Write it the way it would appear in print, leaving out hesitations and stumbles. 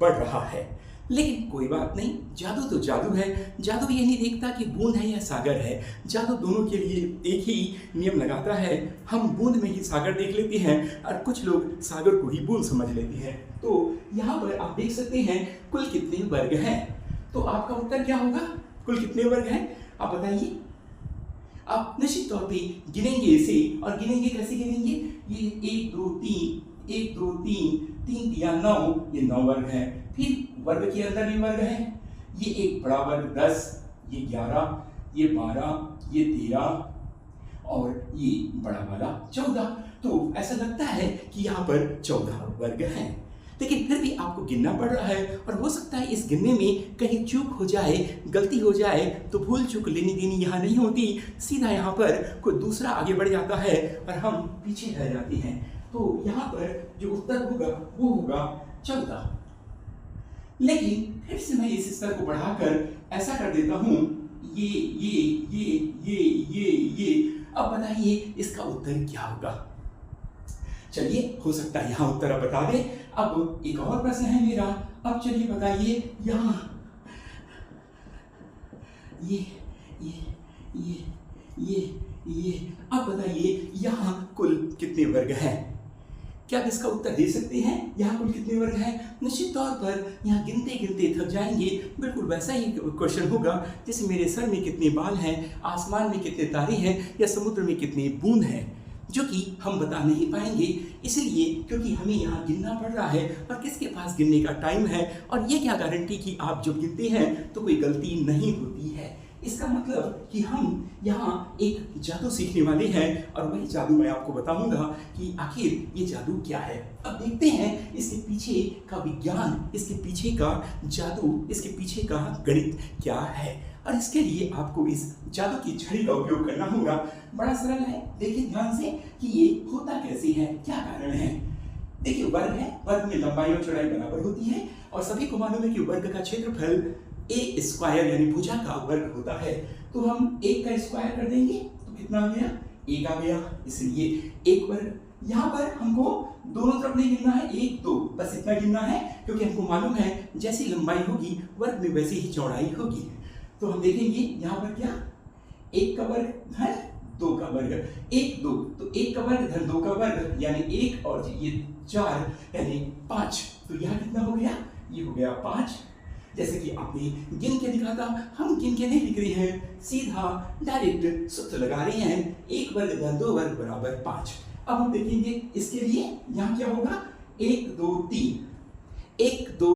बढ़ रहा है। लेकिन कोई बात नहीं, जादू तो जादू है। जादू ये नहीं देखता कि बूंद है या सागर है। जादू दोनों के लिए एक ही नियम लगाता है। हम बूंद में ही सागर देख लेते हैं और कुछ लोग सागर को ही बूंद समझ लेते हैं। तो यहाँ पर आप देख सकते हैं कुल कितने वर्ग हैं। तो आपका उत्तर क्या होगा? कुल कितने वर्ग हैं आप बताइए। आप निश्चित तौर पे गिनेंगे इसे, और गिनेंगे कैसे गिनेंगे? ये 1 2 3, 1 2 3, 3 3 9, ये 9 वर्ग है। फिर वर्ग के अंदर भी वर्ग है। ये एक बड़ा वर्ग 10, ये 11, ये 12, ये 13 और ये बड़ा वाला 14। तो ऐसा लगता है कि यहाँ पर 14 वर्ग हैं। लेकिन फिर भी आपको गिनना पड़ रहा है, और हो सकता है इस गिनने में कहीं चूक हो जाए, गलती हो जाए, तो भूल चूक लेनी देनी यहाँ नहीं होती। सीधा यहाँ पर कोई दूसरा आगे बढ़ जाता है और हम पीछे रह जाते हैं। तो यहाँ पर जो उत्तर होगा वो होगा 14। लेकिन फिर से मैं इस स्तर को बढ़ाकर ऐसा कर देता हूँ, ये। अब बताइए इसका उत्तर क्या होगा? चलिए, हो सकता है यहाँ उत्तर आप बता दे। अब एक और प्रश्न है मेरा। अब चलिए बताइए यहाँ ये अब बताइए यहाँ कुल कितने वर्ग हैं? क्या आप इसका उत्तर दे सकते हैं? यहाँ कुल कितने वर्ग हैं? निश्चित तौर पर यहाँ गिनते गिनते थक जाएंगे। बिल्कुल वैसा ही क्वेश्चन होगा जैसे मेरे सर में कितने बाल हैं, आसमान में कितने तारे हैं, या समुद्र में कितने बूंद हैं, जो कि हम बता नहीं पाएंगे। इसलिए क्योंकि हमें यहाँ गिनना पड़ रहा है, और किसके पास गिनने का टाइम है, और ये क्या गारंटी कि आप जब गिनते हैं तो कोई गलती नहीं होती है। इसका मतलब कि हम यहाँ एक जादू सीखने वाले हैं, और वही जादू मैं आपको बताऊंगा कि आखिर ये जादू क्या है। अब देखते हैं इसके पीछे का विज्ञान, इसके पीछे का जादू, इसके पीछे का गणित क्या है। और इसके लिए आपको इस जादू की छड़ी का उपयोग करना होगा। बड़ा सरल है, देखिए ध्यान से कि ये होता कैसे है, क्या कारण है। देखिए वर्ग है, वर्ग में लंबाई और चौड़ाई बराबर होती है, और सभी को मालूम है कि वर्ग का क्षेत्रफल ए स्क्वायर यानी भुजा का वर्ग होता है। तो हम 1 का स्क्वायर कर देंगे तो कितना आ गया? 1 आ गया। इसलिए 1 वर्ग। यहाँ पर हमको दोनों तरफ नहीं गिनना है, 1 2 बस इतना गिनना है, क्योंकि हमको मालूम है जैसी लंबाई होगी वर्ग में वैसी ही चौड़ाई होगी। तो हम देखेंगे यहाँ पर क्या, 1 का वर्ग धन 2 का वर्ग, 1 2, तो 1 का वर्ग धन 2 का वर्ग यानी 1, और ये 4 यानी 5। तो यहाँ कितना हो गया? ये हो गया 5। जैसे कि आपने गिन के दिखा था, हम गिन के नहीं लिख रहे हैं, सीधा डायरेक्ट सूत्र लगा रहे हैं। 1 वर्ग धन 2 वर्ग बराबर 5। अब हम देखेंगे इसके लिए यहाँ क्या होगा? 1 2 3, 1 2